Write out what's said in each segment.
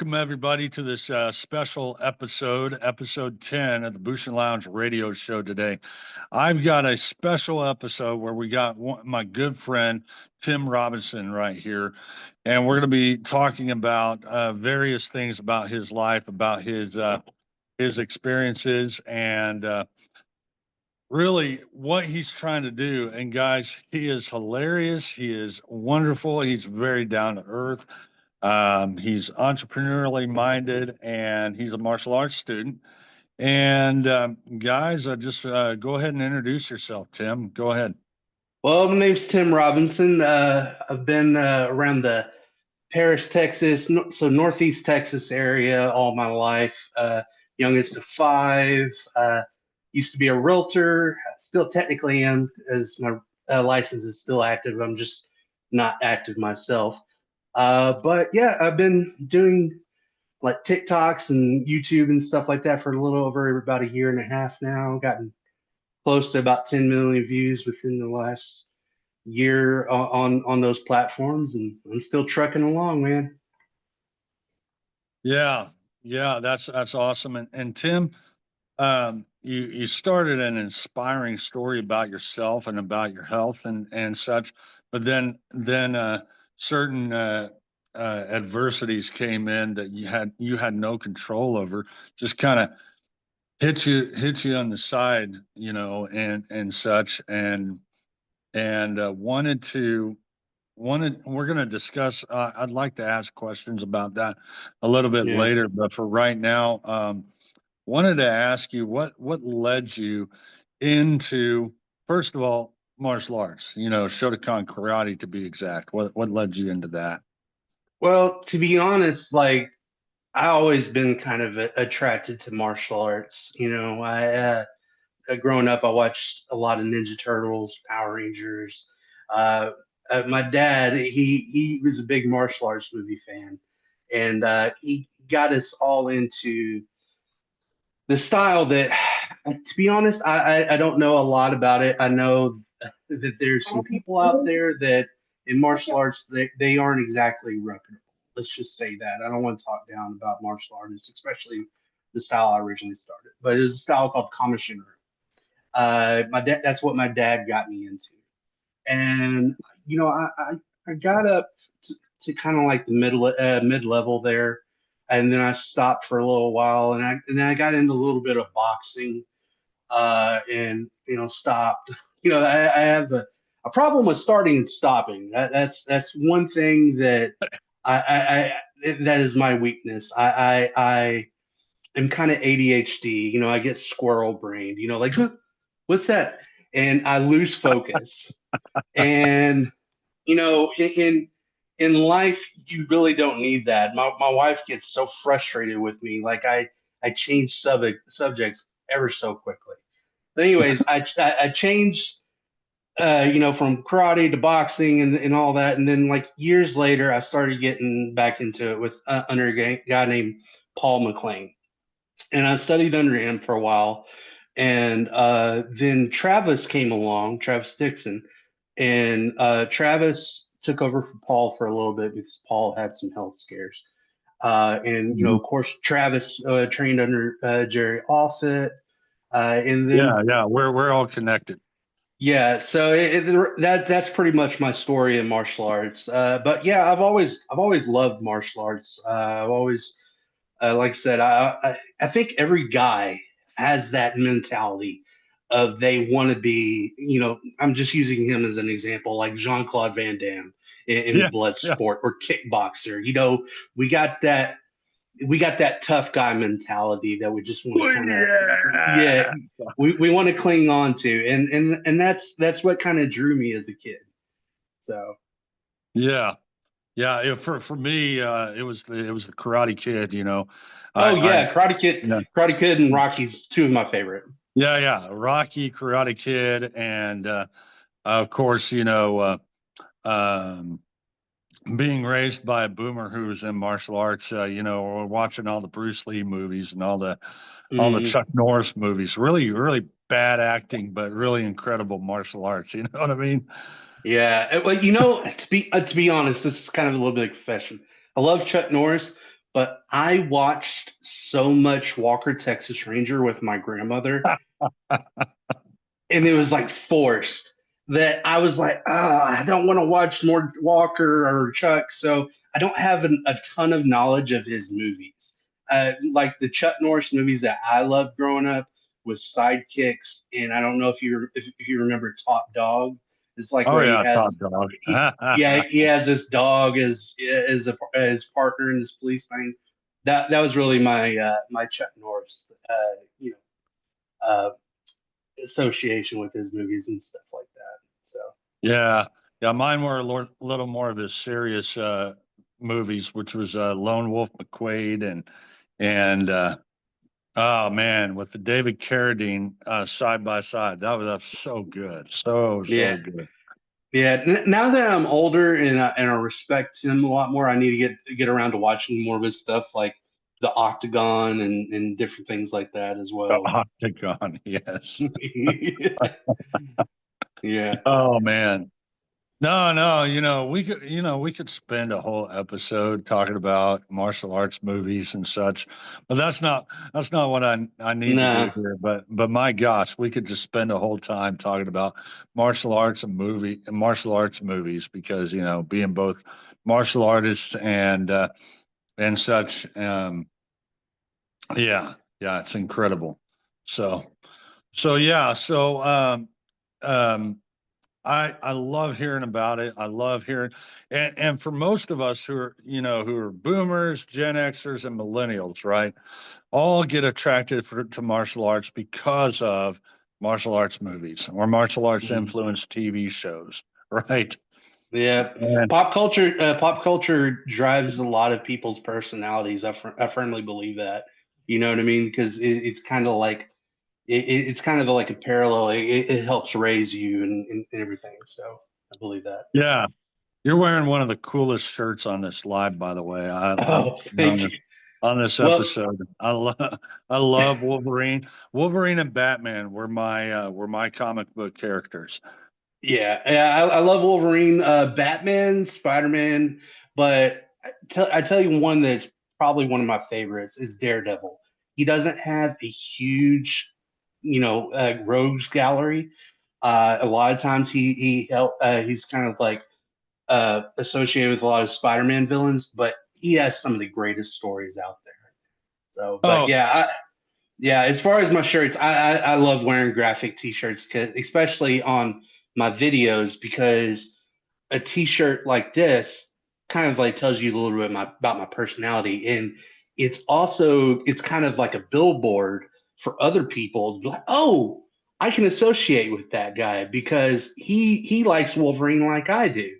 welcome everybody to this special episode 10 of the Bushin Lounge radio show today. I've got a special episode where we got my good friend Tim Robinson right here, and we're going to be talking about various things about his life, about his experiences, and really what he's trying to do. And guys, he is hilarious. He is wonderful. He's very down to earth. He's entrepreneurially minded, and he's a martial arts student. And guys, just go ahead and introduce yourself, Tim. Go ahead. Well, my name's Tim Robinson. I've been around the Paris, Texas, so Northeast Texas area all my life. Youngest of five. Used to be a realtor. Still technically am, as my license is still active. I'm just not active myself. But yeah, I've been doing like TikToks and YouTube and stuff like that for a little over about a year and a half now. Gotten close to about 10 million views within the last year on those platforms, and I'm still trucking along, man. Yeah, yeah, that's awesome. And Tim, you started an inspiring story about yourself and about your health and such, but then certain adversities came in that you had no control over. Just kind of hit you on the side, and such, and wanted we're going to discuss. I'd like to ask questions about that a little bit Yeah. later, but for right now, wanted to ask you what led you into, first of all, martial arts. Shotokan karate to be exact. What led you into that? Well, to be honest, like I always been kind of attracted to martial arts. Growing up, I watched a lot of Ninja Turtles, Power Rangers. Uh, my dad, he was a big martial arts movie fan, and he got us all into the style that, to be honest, I don't know a lot about it. I know that there's some people out there that in martial arts they aren't exactly reputable. Let's just say that. I don't want to talk down about martial artists, especially the style I originally started. But it's a style called Kamashinru. My dad, that's what my dad got me into. And I got up to kind of like the mid level there, and then I stopped for a little while, and then I got into a little bit of boxing, and stopped. I have a problem with starting and stopping. That's one thing that that is my weakness. I am kind of ADHD. I get squirrel brained. Like what's that? And I lose focus. And in life, you really don't need that. My wife gets so frustrated with me. Like I change subjects ever so quickly. But anyways, I changed from karate to boxing and all that. And then like years later, I started getting back into it with under a guy named Paul McLean, and I studied under him for a while. And then Travis came along, Travis Dixon, and Travis took over for Paul for a little bit because Paul had some health scares. And Mhm. of course, Travis trained under Jerry Offit, and then Yeah, yeah, we're all connected. yeah, so that's pretty much my story in martial arts. But yeah, I've always loved martial arts. I've always, like I said, I think every guy has that mentality of they want to be. I'm just using him as an example, like Jean-Claude Van Damme in Yeah, yeah. Bloodsport or Kickboxer. We got that tough guy mentality that we just want to Oh, kind of, yeah, yeah. we want to cling on to, and that's what kind of drew me as a kid. So Yeah. Yeah, for me, it was the Karate Kid. oh I yeah, you know, Karate Kid and Rocky's two of my favorite. yeah, yeah, Rocky, Karate Kid, and of course, um, being raised by a boomer who was in martial arts, or watching all the Bruce Lee movies and all the Mm. Chuck Norris movies. Really, really bad acting, but really incredible martial arts. You know what I mean? Yeah, well, to be honest, this is kind of a little bit of confession. I love Chuck Norris, but I watched so much Walker Texas Ranger with my grandmother, and it was like forced that I was like, I don't want to watch more Walker or Chuck, so I don't have a ton of knowledge of his movies. Like the Chuck Norris movies that I loved growing up was Sidekicks, and I don't know if you remember Top Dog. It's like Oh where he yeah, Top has Dog. yeah, he has this dog as partner in this police thing. That was really my Chuck Norris uh, association with his movies and stuff like that. So Yeah, yeah. Mine were little more of his serious movies, which was Lone Wolf McQuade and oh man, with the David Carradine side by side, that was so good, so yeah, good. yeah. Now that I'm older and I respect him a lot more, I need to get around to watching more of his stuff, like the Octagon and different things like that as The well. Octagon, yes. Yeah. Oh man. No, no, we could spend a whole episode talking about martial arts movies and such, but that's not what I need to do Nah. here. But my gosh, we could just spend a whole time talking about martial arts movies because being both martial artists and such, yeah, yeah, it's incredible. So yeah, um I love hearing about it. I love hearing, and for most of us who are boomers, Gen Xers, and millennials, right? All get attracted to martial arts because of martial arts movies or martial arts Mhm. influenced TV shows, right? Yeah, And pop culture drives a lot of people's personalities. I firmly believe that. You know what I mean? Because it's kind of like it's kind of like a parallel. It helps raise you and everything. So I believe that. yeah, you're wearing one of the coolest shirts on this live, by the way. I'm Oh, on thank you. this on this Well, episode. I love Wolverine. Wolverine and Batman were my comic book characters. yeah, I love Wolverine, Batman, Spider Man, but I tell you one that's probably one of my favorites is Daredevil. He doesn't have a huge, rogues gallery. A lot of times he's kind of like associated with a lot of Spider-Man villains, but he has some of the greatest stories out there. So, but Oh, yeah, yeah. As far as my shirts, I love wearing graphic T-shirts, especially on my videos, because a T-shirt like this kind of like tells you a little bit about my personality, and it's kind of like a billboard for other people to be like, oh, I can associate with that guy because he likes Wolverine like I do.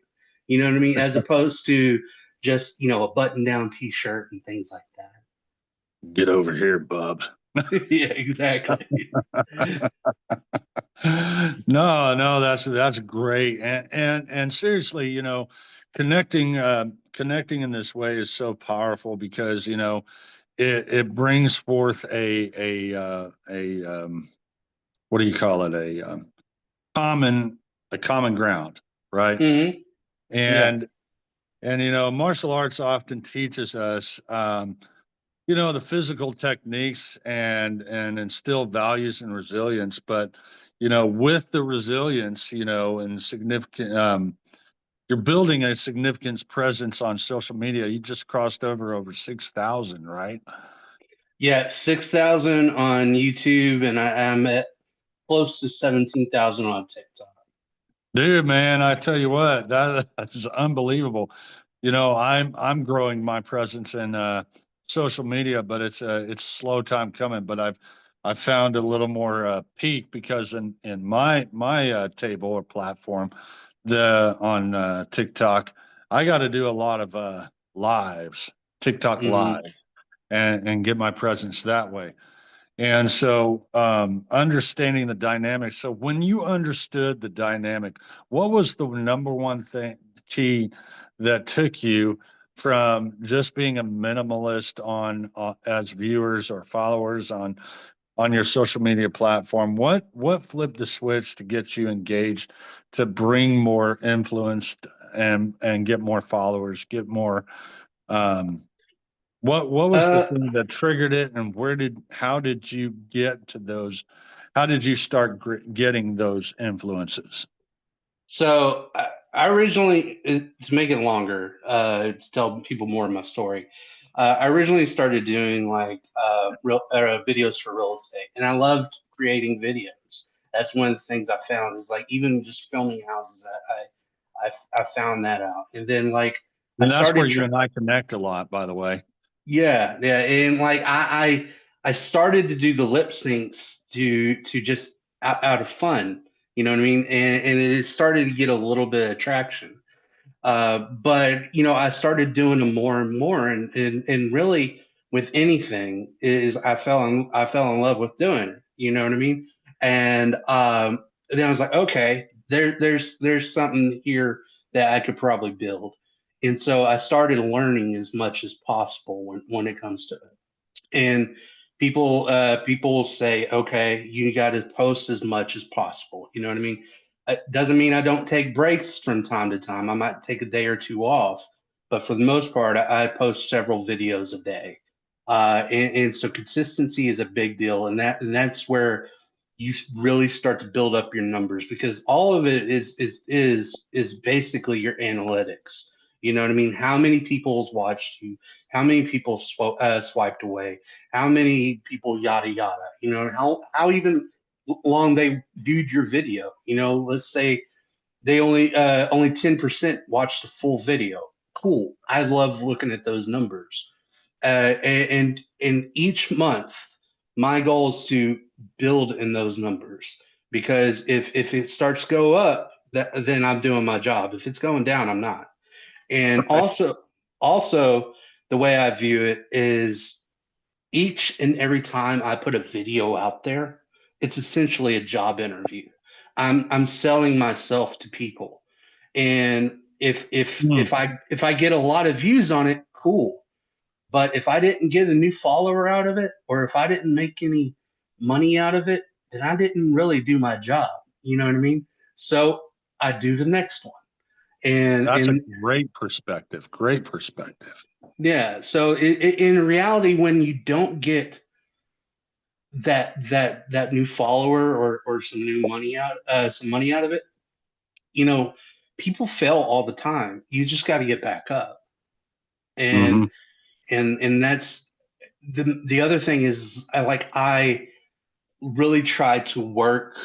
You know what I mean? As opposed to just a button down T-shirt and things like get over here, bub. that. Yeah, exactly. No, no, that's great. And seriously, connecting in this way is so powerful because it brings forth a what do you call it? Common a common ground, right? Hmm. Yeah. And martial arts often teaches us the physical techniques and instill values and resilience, but with the resilience, and significant you're building a significant presence on social media. You just crossed over 6,000, right? Yeah, 6,000 on YouTube, and I'm at close to 17,000 on TikTok. Dude, man, I tell you what, that is unbelievable. I'm growing my presence in social media, but it's a slow time coming. But I've found a little more peak because in my table or platform, the on TikTok, I got to do a lot of lives, TikTok Hmm. live, and get my presence that way. And so, understanding the dynamic. So, when you understood the dynamic, what was the number one thing key that took you from just being a minimalist on as viewers or followers on your social media platform? What flipped the switch to get you engaged, to bring more influence and get more followers, get more um, What was the Uh, thing that triggered it, and how did you get to those? How did you start getting those influences? so I originally, to make it longer, to tell people more of my story, I originally started doing like videos for real estate, and I loved creating videos. That's one of the things I found is like even just filming houses. I found that out, and then like I And that's where started. you and I connect a lot, by the way. Yeah, yeah, and like I started to do the lip syncs to just out of fun, you know what I mean, and it started to get a little bit of traction. But I started doing them more and more, and really with anything is I fell in love with doing it. You know what I mean? And then I was like, okay, there's something here that I could probably build, and so I started learning as much as possible when it comes to it. And people say, okay, you got to post as much as possible. You know what I mean? It doesn't mean I don't take breaks from time to time. I might take a day or two off, but for the most part, I post several videos a day. And so consistency is a big deal, and that's where you really start to build up your numbers, because all of it is basically your analytics. You know what I mean? How many people's watched you? How many people swiped away? How many people yada yada? How even long they viewed your video. Let's say they only 10% watched the full video. Cool. I love looking at those numbers. And each month, my goal is to build in those numbers, because if it starts to go up, then I'm doing my job. If it's going down, I'm not. And Right. also the way I view it is each and every time I put a video out there, it's essentially a job interview. I'm selling myself to people. And Hmm. if I get a lot of views on it, cool. But if I didn't get a new follower out of it, or if I didn't make any money out of it, then I didn't really do my job. You know what I mean? So I do the next one. And That's a and great perspective. Great perspective. yeah, so in reality, when you don't get that new follower, or some money out of it, you know, people fail all the time. You just got to get back up. Hmm. And that's the other thing is I really try to work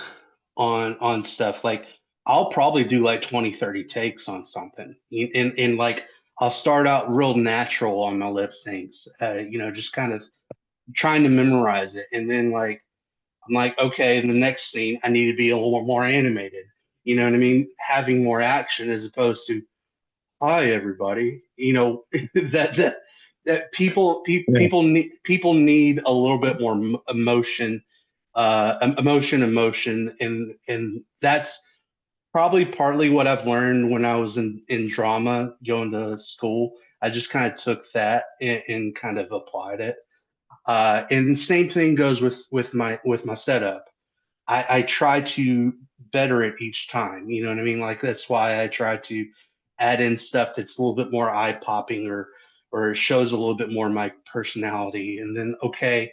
on stuff. Like I'll probably do like 20, 30 takes on something, and like I'll start out real natural on my lip syncs, just kind of trying to memorize it, and then like I'm like, okay, in the next scene, I need to be a little more animated. You know what I mean? Having more action as opposed to, hi everybody. That Yeah. people need a little bit more emotion, and that's probably partly what I've learned when I was in drama going to school. I just kind of took that and kind of applied it. And the same thing goes with my setup. I try to better it each time. You know what I mean? Like that's why I try to add in stuff that's a little bit more eye popping, or shows a little bit more of my personality. And then okay,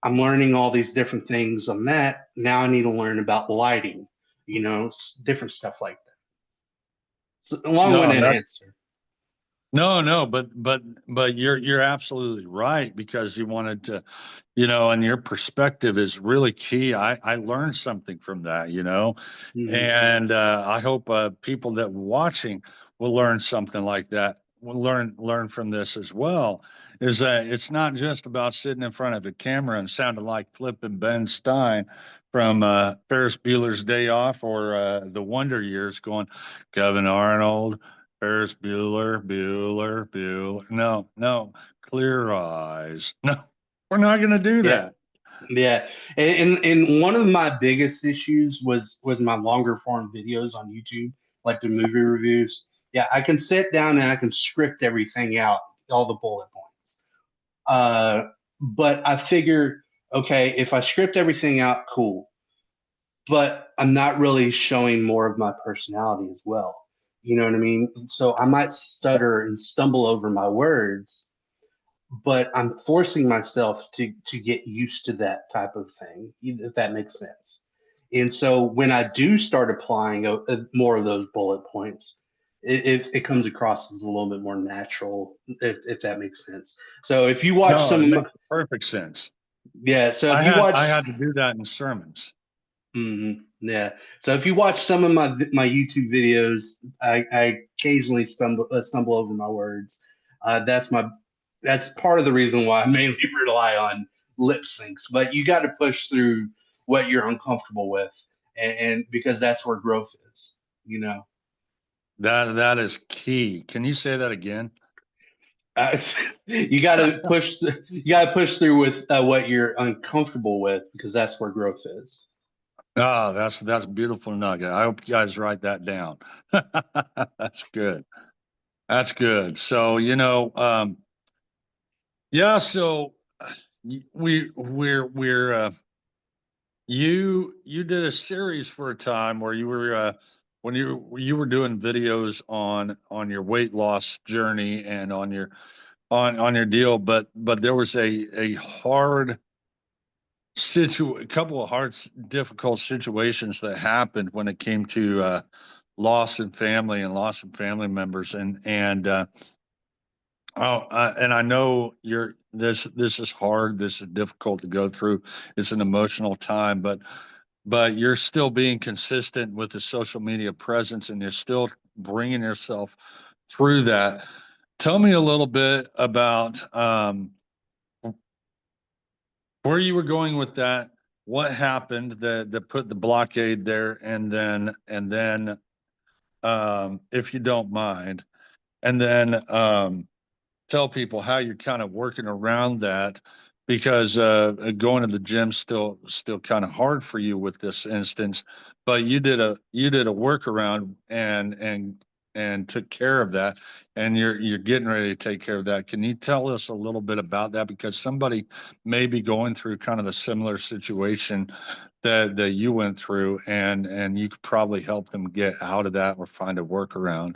I'm learning all these different things on that. Now I need to learn about lighting. Different stuff like that. So a No, long-winded that answer. no, no, but you're absolutely right because you wanted to, and your perspective is really key. I learned something from that, Hmm. and I hope people that watching will learn something like that. Will learn from this as well. Is that it's not just about sitting in front of a camera and sounding like Flippin' Ben Stein from Ferris Bueller's Day Off, or the Wonder Years, going, Kevin Arnold. Ferris Bueller, Bueller, Bueller. No, no, clear eyes. No, we're not going to do Yeah. that. Yeah, and one of my biggest issues was my longer form videos on YouTube, like the movie reviews. Yeah, I can sit down and I can script everything out, all the bullet points. Uh, but I figure, okay, if I script everything out, cool. But I'm not really showing more of my personality as well. You know what I mean? So I might stutter and stumble over my words, but I'm forcing myself to get used to that type of thing, if that makes sense. And so when I do start applying more of those bullet points, it comes across as a little bit more natural, if that makes sense. So if you watch No, some it of my, makes perfect sense. yeah, so if I you had I watch, had to do that in sermons. yeah, so if you watch some of my YouTube videos, I occasionally stumble over my words. That's part of the reason why I mainly rely on lip syncs. But you got to push through what you're uncomfortable with, and because that's where growth is. You know, That is key. Can you say that again? uh, you got to push through with what you're uncomfortable with, because that's where growth is. Oh, that's a beautiful nugget. I hope you guys write that down. That's good. That's good. So, yeah, so we're you did a series for a time where you were when you were doing videos on your weight loss journey and on your deal, but there was a hard a couple of difficult situations that happened when it came to loss in family and loss in family members, and I know this is hard, this is difficult to go through. It's an emotional time, but you're still being consistent with the social media presence, and you're still bringing yourself through that. Tell me a little bit about where you were going with that. What happened that put the blockade there, and then if you don't mind, and then tell people how you're kind of working around that, because going to the gym still kind of hard for you with this instance, but you did a workaround and took care of that, and you're getting ready to take care of that. Can you tell us a little bit about that, because somebody may be going through kind of the similar situation that you went through, and you could probably help them get out of that or find a workaround.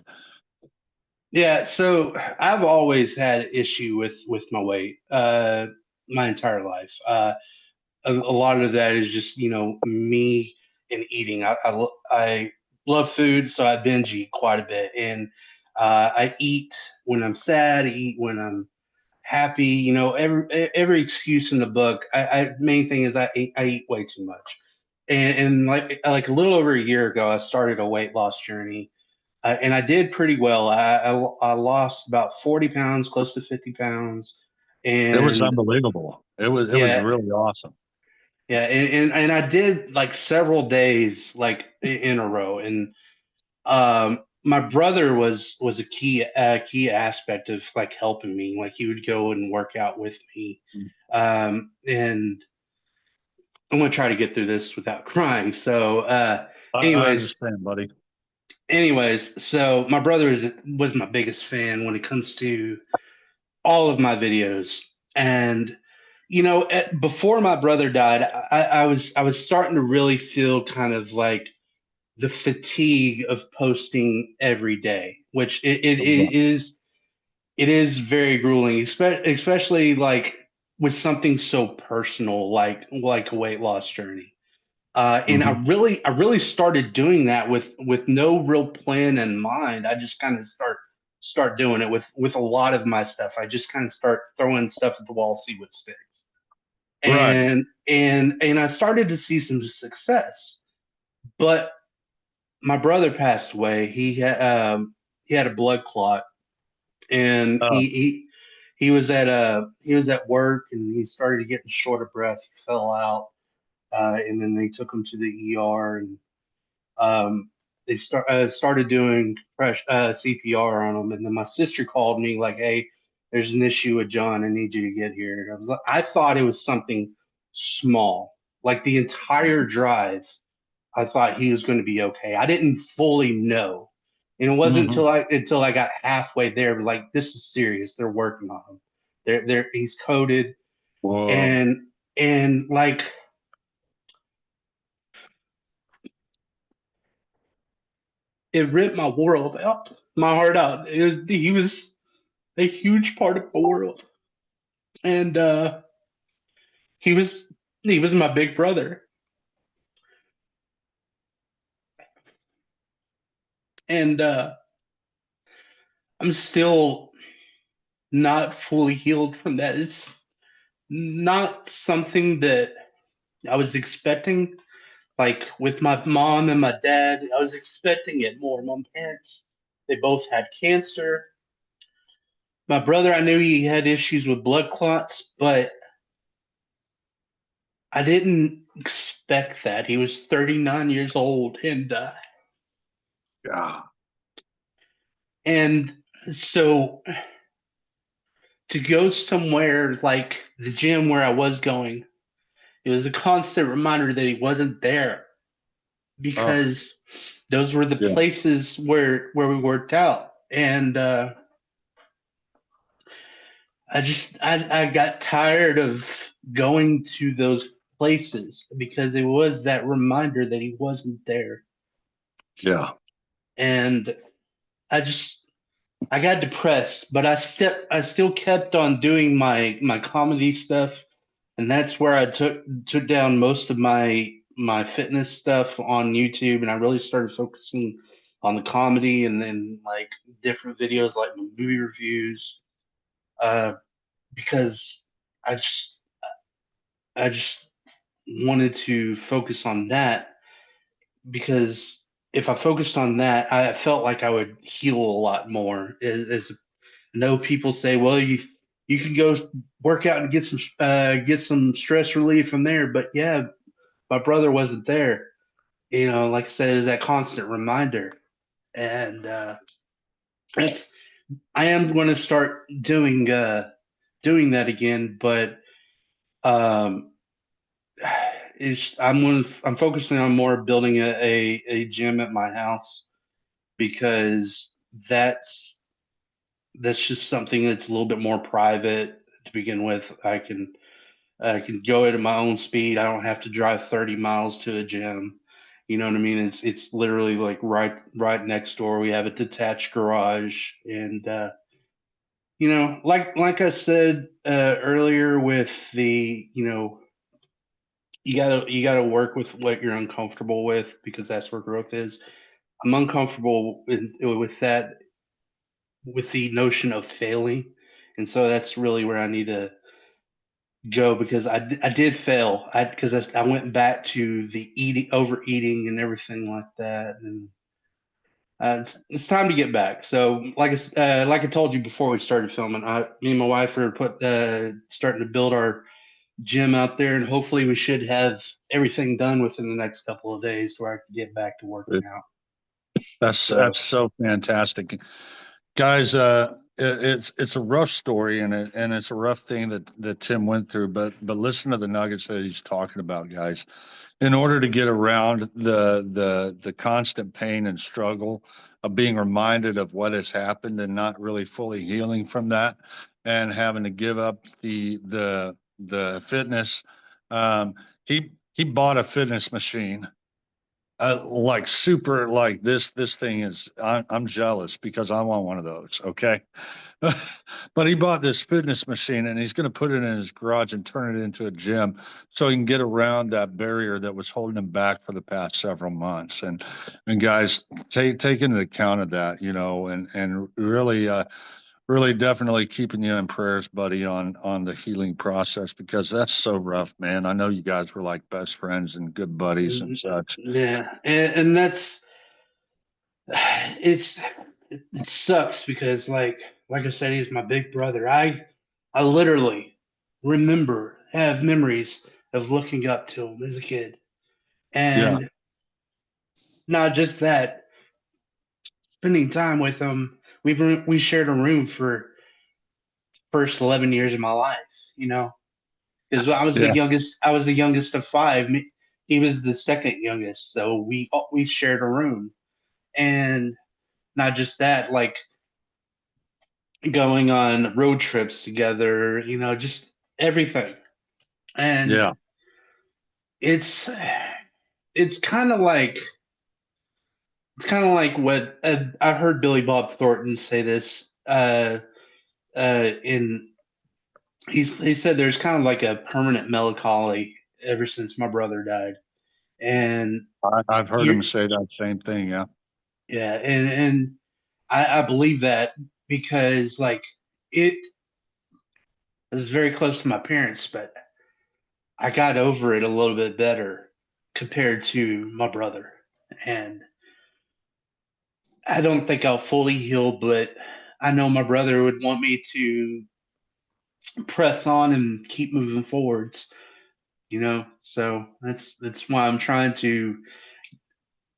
Yeah, so I've always had issue with my weight, my entire life. A lot of that is just me and eating. I love food, so I binge eat quite a bit, and I eat when I'm sad. I eat when I'm happy. Every excuse in the book. Main thing is I eat way too much, and like a little over a year ago, I started a weight loss journey, and I did pretty well. I lost about 40 pounds, close to 50 pounds, It was and unbelievable. It was yeah, really awesome. yeah, and I did like several days like in a row, and my brother was a key aspect of like helping me. Like he would go and work out with me, and I'm gonna try to get through this without crying. So, I anyways, understand, buddy. so my brother was my biggest fan when it comes to all of my videos. And before my brother died, I was starting to really feel kind of like the fatigue of posting every day, which it is very grueling, especially like with something so personal like a weight loss journey. And I Hmm. really started doing that with no real plan in mind. I just kind of start doing it with a lot of my stuff. I just kind of start throwing stuff at the wall, see what sticks. Right. And I started to see some success. But my brother passed away. He had a blood clot, and Uh, he was at work, and he started getting short of breath. He fell out, and then they took him to the ER, and um, they started doing CPR on him. And then my sister called me like, "Hey, there's an issue with John. I need you to get here." And I thought it was something small. Like the entire drive, I thought he was going to be okay. I didn't fully know, and it wasn't mhm. until I got halfway there, like this is serious. They're working on him. He's coded, Whoa. and like it ripped my world out, my heart out. He was a huge part of the world. and he was he was my big brother, and I'm still not fully healed from that. It's not something that I was expecting. Like with my mom and my dad, I was expecting it more. My parents, they both had cancer. My brother, I knew he had issues with blood clots, but I didn't expect that. He was 39 years old, Yeah. and so to go somewhere like the gym where I was going, it was a constant reminder that he wasn't there Oh, because those were the yeah. places where we worked out, and I got tired of going to those places because it was that reminder that he wasn't there, Yeah. and I just I got depressed, but I still kept on doing my comedy stuff, and that's where I took down most of my fitness stuff on YouTube, and I really started focusing on the comedy, and then like different videos like movie reviews, uh, because I just I just wanted to focus on that because if I focused on that, I felt like I would heal a lot more. As I know people say, well, you can go work out and get some stress relief from there, but yeah, my brother wasn't there. You know, like I said, it was that constant reminder, and it's I am going to start doing that again, but um, I'm focusing on more building a gym at my house because that's just something that's a little bit more private to begin with. I can go at my own speed. I don't have to drive 30 miles to a gym. You know what I mean? It's literally like right next door. We have a detached garage, and you know, like I said earlier, with the you gotta work with what you're uncomfortable with because that's where growth is. I'm uncomfortable with that, with the notion of failing, and so that's really where I need to go because I did fail. I went back to the eating, overeating, and everything like that, and it's time to get back. So like I told you before we started filming, me and my wife are starting to build our gym out there, and hopefully we should have everything done within the next couple of days to where I can get back to working out. So That's so fantastic. Guys, it's a rough story and it's a rough thing that Tim went through, but listen to the nuggets that he's talking about, guys. In order to get around the constant pain and struggle of being reminded of what has happened and not really fully healing from that, and having to give up the fitness, he bought a fitness machine, like super, like this thing is, I'm jealous because I want one of those. Okay. But he bought this fitness machine and he's going to put it in his garage and turn it into a gym so he can get around that barrier that was holding him back for the past several months. And guys, take into account of that, and really, really definitely keeping you in prayers, buddy, on the healing process, because that's so rough, man. I know you guys were like best friends and good buddies and such. yeah, and that's it's it sucks because like I said, he's my big brother. I literally have memories of looking up to him as a kid, Yeah. and not just that, spending time with him. We shared a room for first 11 years of my life. You know, because Yeah. I was the youngest of five. He was the second youngest, so we shared a room, and not just that, like going on road trips together, you know, just everything. And Yeah. it's it's kind of like what I've heard Billy Bob Thornton say this in he said there's kind of like a permanent melancholy ever since my brother died, and I've heard you're him say that same thing. Yeah. yeah, and I believe that because like it was very close to my parents, but I got over it a little bit better compared to my brother, and I don't think I'll fully heal, but I know my brother would want me to press on and keep moving forwards, you know. So that's why I'm trying to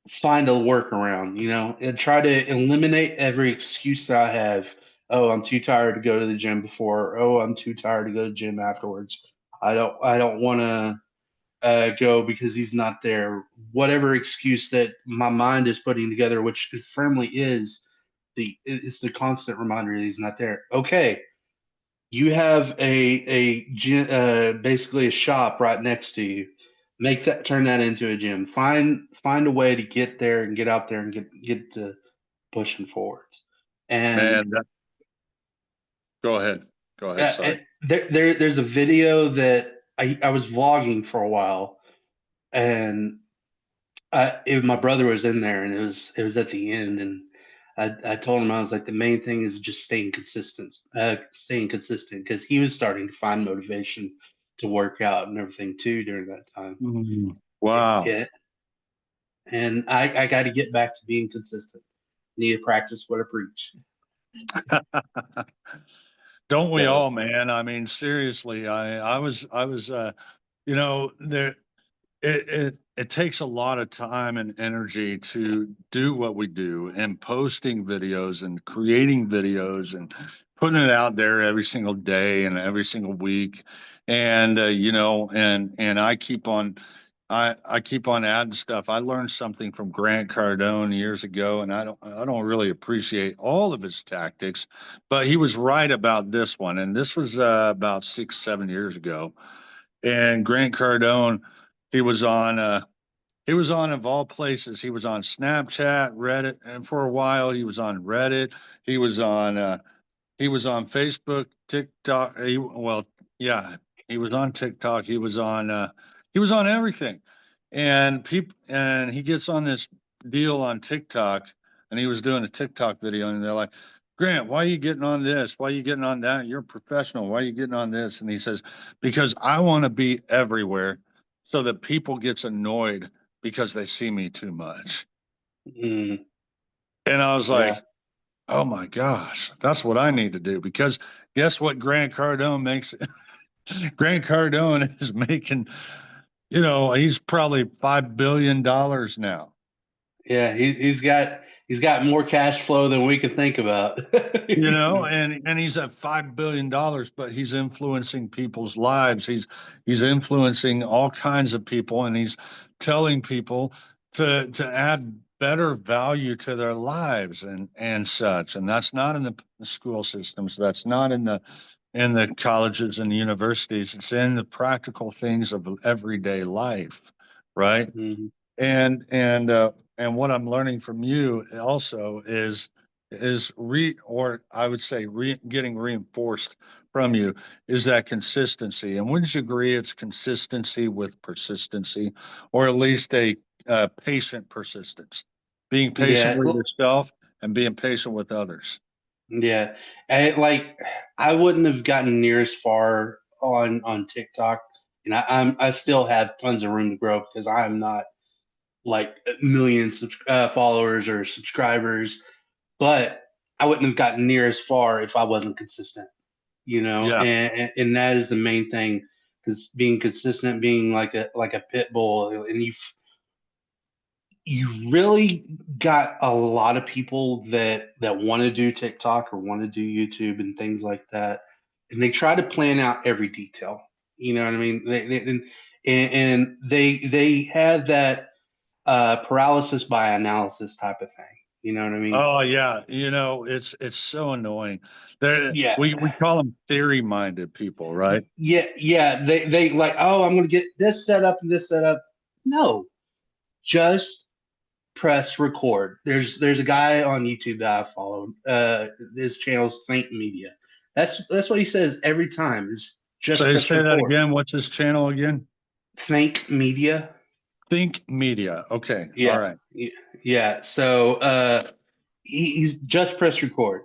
find a workaround, you know, and try to eliminate every excuse that I have. Oh, I'm too tired to go to the gym before. Oh, I'm too tired to go to the gym afterwards. I don't want to go because he's not there. Whatever excuse that my mind is putting together, which it firmly is, it's the constant reminder that he's not there. Okay, you have basically a shop right next to you. Make that turn that into a gym. Find a way to get there and get out there and get to pushing forwards. And Man, go ahead. Go ahead. Sorry. there's a video that I was vlogging for a while, and my brother was in there, and it was at the end, and I told him I was like the main thing is just staying consistent because he was starting to find motivation to work out and everything too during that time. Wow. Yeah, and I got to get back to being consistent. Need to practice what I preach. Don't we So all, man? I mean, seriously, I was there it takes a lot of time and energy to do what we do, and posting videos and creating videos and putting it out there every single day and every single week. And and I keep on adding stuff. I learned something from Grant Cardone years ago, and I don't really appreciate all of his tactics, but he was right about this one. And this was about 6, 7 years ago. And Grant Cardone, he was on of all places, he was on Snapchat, Reddit, and for a while he was on Reddit. He was on Facebook, TikTok. Yeah, he was on TikTok. He was on everything. And he gets on this deal on TikTok, and he was doing a TikTok video, and they're like, Grant, why are you getting on this? Why are you getting on that? You're a professional. Why are you getting on this? And he says, because I want to be everywhere so that people gets annoyed because they see me too much. mm, And I was yeah, like, oh my gosh, that's what I need to do. Because guess what Grant Cardone makes? Grant Cardone is making, he's probably $5 billion now. yeah. He's got more cash flow than we can think about. And he's at $5 billion, but he's influencing people's lives. He's influencing all kinds of people, and he's telling people to add better value to their lives and such. And that's not in the school systems. That's not in the colleges and universities. It's in the practical things of everyday life, right? Mhm. And what I'm learning from you also is or I would say getting reinforced from you is that consistency. And wouldn't you agree it's consistency with persistency, or at least a patient persistence, being patient Yeah, with yourself and being patient with others. yeah. Like I wouldn't have gotten near as far on TikTok, and I still have tons of room to grow because I'm not like millions of followers or subscribers, but I wouldn't have gotten near as far if I wasn't consistent, you know, Yeah. and that is the main thing because being consistent, being like a pit bull, and you really got a lot of people that want to do TikTok or want to do YouTube and things like that, and they try to plan out every detail. You know what I mean? And they have that paralysis by analysis type of thing. You know what I mean? Oh yeah, it's so annoying. Yeah, We call them theory minded people, right? yeah. They like, oh, I'm gonna get this set up and this set up. No, just press record. There's a guy on YouTube that I follow. His channel's Think Media. That's what he says every time. Is just Say press say that record. again. What's his channel again? Think media. Think Media. Okay. All Yeah. right. Yeah. So he's just press record.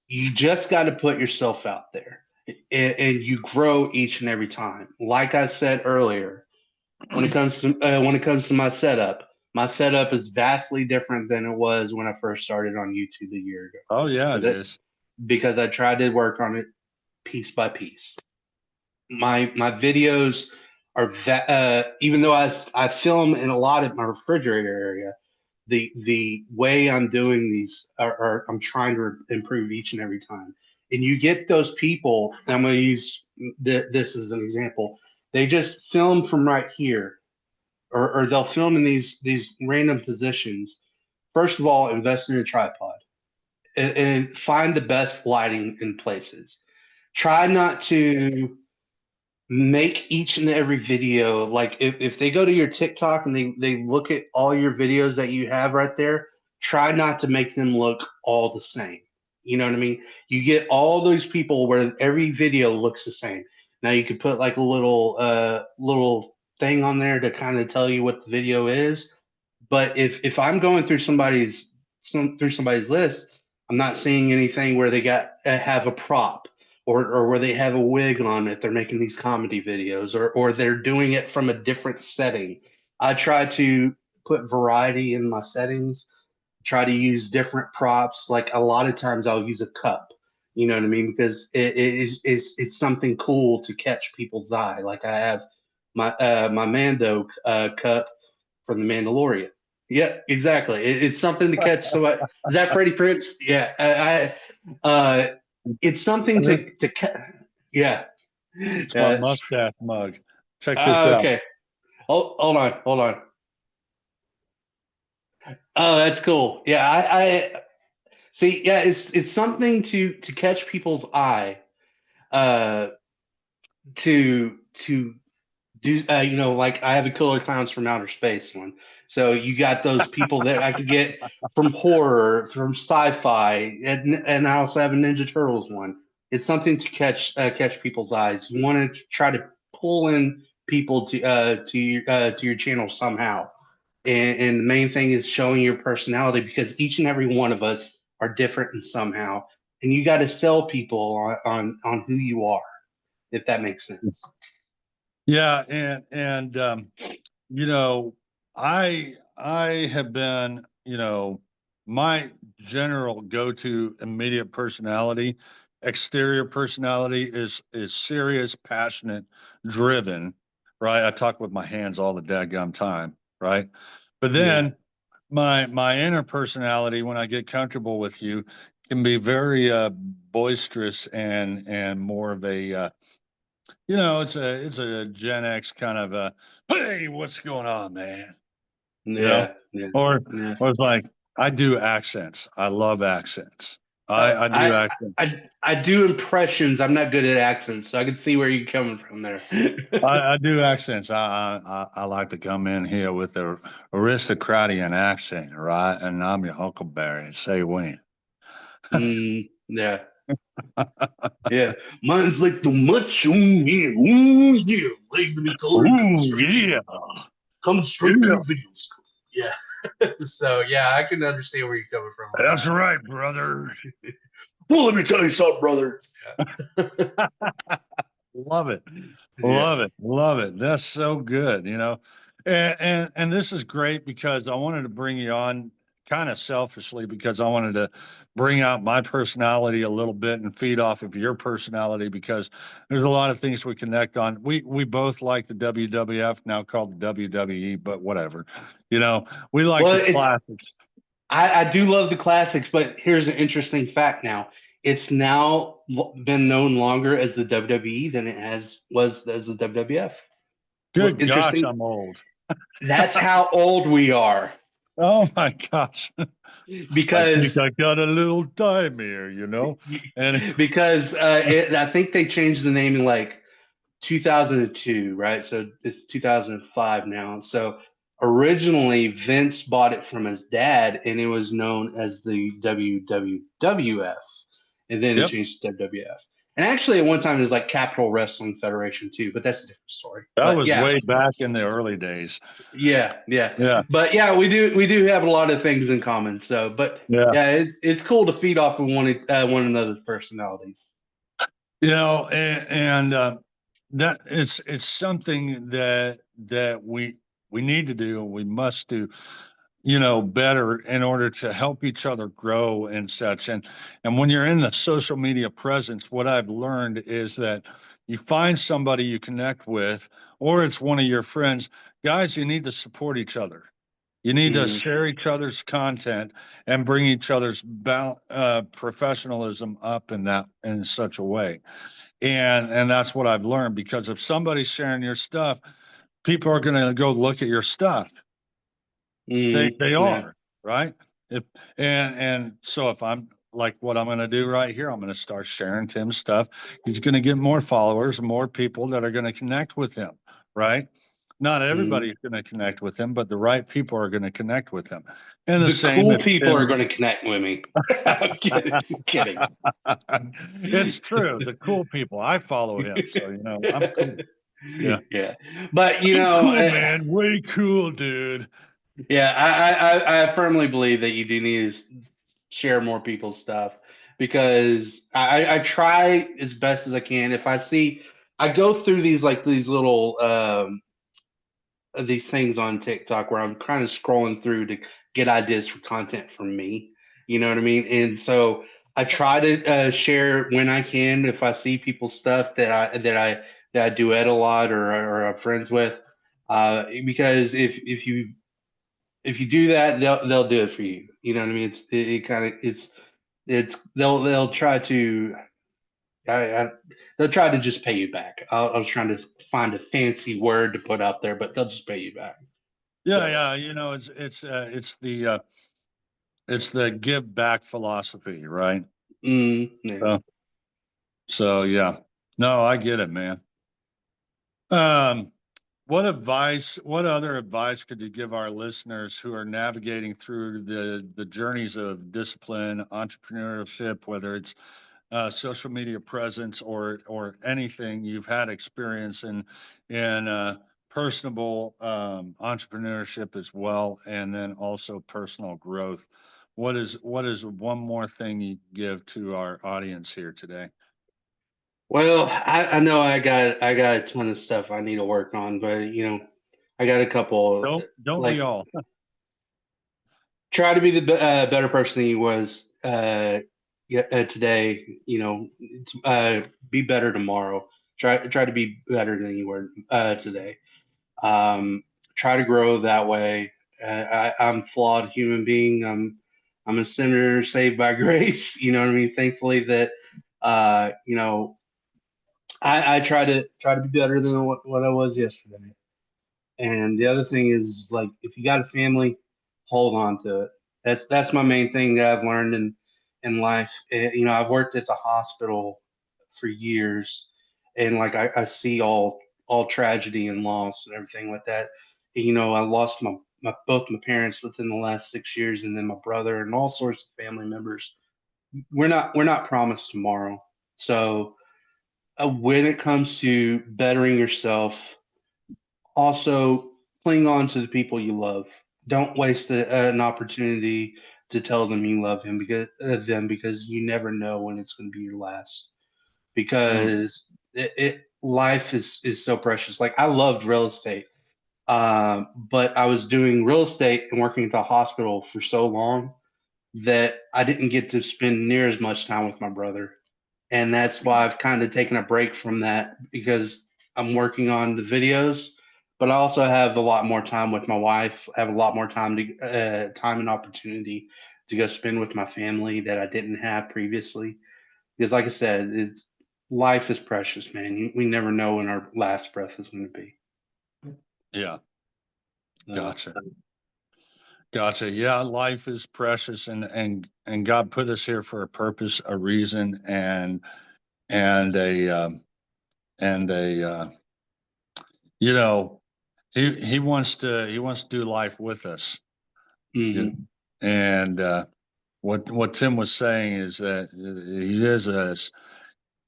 You just got to put yourself out there, and you grow each and every time. Like I said earlier, when it comes to my setup is vastly different than it was when I first started on YouTube a year ago. Oh yeah, it Because is. I tried to work on it piece by piece. My videos are even though I film in a lot of my refrigerator area, the way I'm doing these are I'm trying to improve each and every time. And you get those people, and I'm going to use this as an example. They just film from right here, or they'll film in these random positions. First of all, invest in a tripod and find the best lighting in places. Try not to make each and every video like if they go to your TikTok and they look at all your videos that you have right there, try not to make them look all the same. You know what I mean? You get all those people where every video looks the same. Now you could put like a little thing on there to kind of tell you what the video is, but if I'm going through somebody's list, I'm not seeing anything where they got have a prop or where they have a wig on if they're making these comedy videos or they're doing it from a different setting. I try to put variety in my settings, try to use different props. Like a lot of times I'll use a cup. You know what I mean? Because it's something cool to catch people's eye. Like I have my Mando cup from the Mandalorian. Yeah, exactly. It's something to catch. So is that Freddie Prince? Yeah, it's something That's to yeah. my Uh, mustache mug. Check this out. okay. Hold on. Oh, that's cool. Yeah, I see. Yeah, it's something to catch people's eye. Uh, to do like I have a Killer Clowns from Outer Space one. So you got those people that I could get from horror, from sci-fi, and I also have a Ninja Turtles one. It's something to catch people's eyes. You want to try to pull in people to your channel somehow, and the main thing is showing your personality because each and every one of us are different in somehow, and you got to sell people on who you are, if that makes sense. Yeah, and you know, I have been, my general go-to immediate personality, exterior personality is serious, passionate, driven, right? I talk with my hands all the daggum time, right? But Yeah. then my inner personality, when I get comfortable with you, can be very boisterous and more of a it's a Gen X kind of a hey, what's going on, man? You know, Yeah, yeah, or yeah. or it's like I do accents. I love accents. Uh, I do I accents. I do impressions. I'm not good at accents, so I can see where you're coming from there. I do accents. I like to come in here with the aristocratian accent, right? And I'm your Huckleberry. Say when. Yeah, yeah. Mine's like the macho man. Ooh, yeah. Like me color Ooh yeah, coming straight to yeah. your videos. Yeah. So yeah, I can understand where you're coming from on That's that. right, brother. Well, let me tell you something, brother. Love it. Yeah. Love it. Love it. That's so good, And this is great because I wanted to bring you on kind of selfishly because I wanted to bring out my personality a little bit and feed off of your personality because there's a lot of things we connect on. We both like the WWF, now called the WWE, but whatever. We like Well, the it's classics. I do love the classics, but here's an interesting fact now. It's now been known longer as the WWE than it has was as the WWF. Well, Good gosh, interesting. I'm old. That's how old we are. Oh my gosh. I think Because I got a little time here. And because I think they changed the name in like 2002, right? So it's 2005 now. So originally Vince bought it from his dad, and it was known as the WWF, and then it yep. changed to WWF. And actually, at one time it was like Capital Wrestling Federation too, but that's a different story. That But was yeah, way back in the early days. yeah. Yeah. But yeah, we do have a lot of things in common. So, but Yeah. yeah, it's cool to feed off of one another's personalities. And that it's something that we need to do, we must do, better in order to help each other grow and such. And when you're in the social media presence, what I've learned is that you find somebody you connect with, or it's one of your friends. Guys, you need to support each other. You need to Mm. share each other's content and bring each other's professionalism up in such a way. And that's what I've learned, because if somebody's sharing your stuff, people are going to go look at your stuff. They Yeah. are, right? If and so if I'm like what I'm going to do right here, I'm going to start sharing Tim's stuff. He's going to get more followers, more people that are going to connect with him, right? Not Mm. everybody's going to connect with him, but the right people are going to connect with him. And the The same cool if people are Tim. going to connect with me. I'm kidding. I'm kidding. It's true. The cool people. I follow him, so I'm cool. Yeah. Yeah, but Way cool, man. Way cool, dude. yeah, I firmly believe that you do need to share more people's stuff because I try as best as I can. If I see, I go through these little these things on TikTok where I'm kind of scrolling through to get ideas for content from me. You know what I mean? And so I try to share when I can if I see people's stuff that I duet a lot or I'm friends with. Because if you do that, they'll do it for you. You know what I mean? It kind of it's they'll try to I, they'll try to just pay you back. I was trying to find a fancy word to put out there, but they'll just pay you back. Yeah, So, yeah. It's the give back philosophy, right? yeah. So, so yeah. No, I get it, man. Um, what other advice could you give our listeners who are navigating through the journeys of discipline, entrepreneurship, whether it's social media presence or anything you've had experience in personable entrepreneurship as well, and then also personal growth. What is one more thing you give to our audience here today? Well, I know I got a ton of stuff I need to work on, but I got a couple Don't we like all? try to be the better person he was today. Be better tomorrow. Try to be better than you were today. Um, Try to grow that way. I'm a flawed human being. I'm a sinner saved by grace. You know what I mean? Thankfully that uh, you know I try to be better than what I was yesterday. And the other thing is like if you got a family, hold on to it. That's my main thing that I've learned in life. I've worked at the hospital for years, and like I see all tragedy and loss and everything like that. I lost both my parents within the last 6 years, and then my brother and all sorts of family members. We're not promised tomorrow, so when it comes to bettering yourself, also cling on to the people you love. Don't waste an opportunity to tell them you love them because you never know when it's going to be your last. Mm, Because life is so precious. Like I loved real estate, but I was doing real estate and working at the hospital for so long that I didn't get to spend near as much time with my brother, and that's why I've kind of taken a break from that because I'm working on the videos, but I also have a lot more time with my wife. I have a lot more time and opportunity to go spend with my family that I didn't have previously. Because, like I said, it's life is precious, man. We never know when our last breath is going to be. yeah, So, gotcha. Gotcha. Yeah, life is precious, and God put us here for a purpose, a reason, and a you know he wants to do life with us. You know? mhm. And what Tim was saying is that he is us.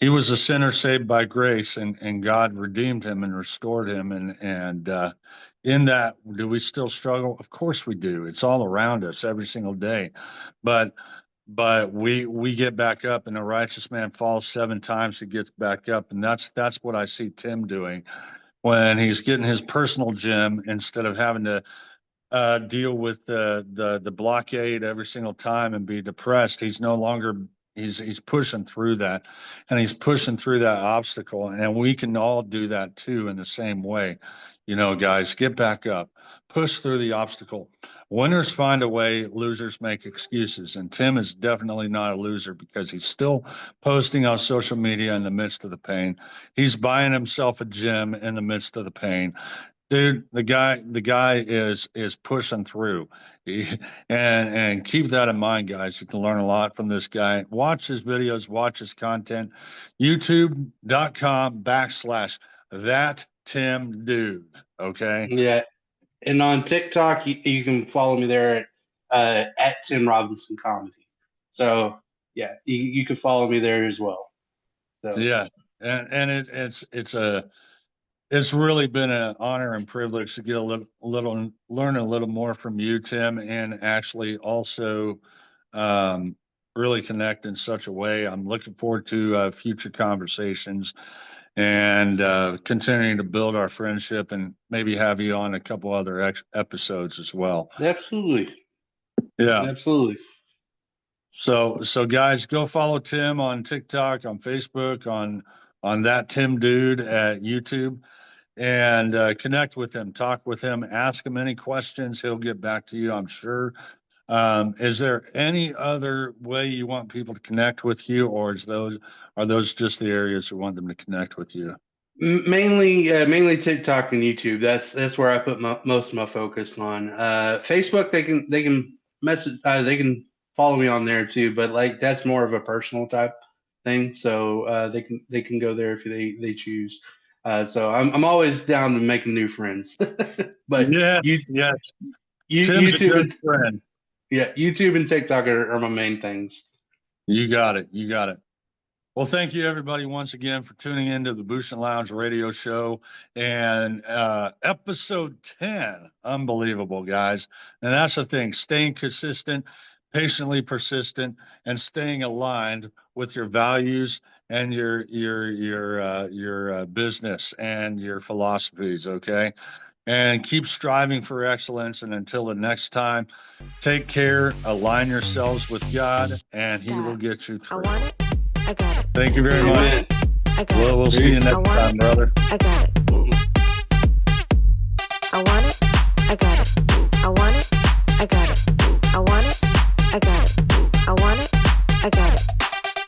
he was a sinner saved by grace, and God redeemed him and restored him. And in that, do we still struggle? Of course we do. It's all around us every single day. But we get back up, and a righteous man falls 7 times, he gets back up. And that's what I see Tim doing when he's getting his personal gym instead of having to deal with the blockade every single time and be depressed. He's no longer he's pushing through that, and he's pushing through that obstacle. And we can all do that too in the same way. Guys, get back up, push through the obstacle. Winners find a way, losers make excuses. And Tim is definitely not a loser because he's still posting on social media in the midst of the pain. He's buying himself a gym in the midst of the pain. Dude, the guy is pushing through. And keep that in mind, guys. You can learn a lot from this guy. Watch his videos, watch his content. YouTube.com/that Tim Dude. Okay. Yeah. And on TikTok, you can follow me there at Tim Robinson Comedy. So yeah, you can follow me there as well. So Yeah. And it's really been an honor and privilege to get learn a little more from you, Tim, and actually also really connect in such a way. I'm looking forward to future conversations and continuing to build our friendship, and maybe have you on a couple other episodes as well. absolutely. Yeah. Absolutely. So guys, go follow Tim on TikTok, on Facebook, on that Tim Dude at YouTube, and connect with him, talk with him, ask him any questions. He'll get back to you, I'm sure. Is there any other way you want people to connect with you, or are those just the areas you want them to connect with you? Mainly TikTok and YouTube. That's where I put most of my focus on. Facebook, they can message, they can follow me on there too, but like that's more of a personal type thing. So they can go there if they choose. So I'm always down to making new friends. But Yeah, Tim's a YouTube good friend. YouTube and TikTok are my main things. You got it. Well, thank you everybody once again for tuning into the Bushin Lounge radio show, and episode 10. Unbelievable, guys. And that's the thing, staying consistent, patiently persistent, and staying aligned with your values and your business and your philosophies, okay? And keep striving for excellence. And until the next time, take care, align yourselves with God, and He will get you through. I want it. I got it. Thank you very much. I got it. We'll see you next time, brother. I got it. I want it. I got it. I want it. I got it. I want it. I got it.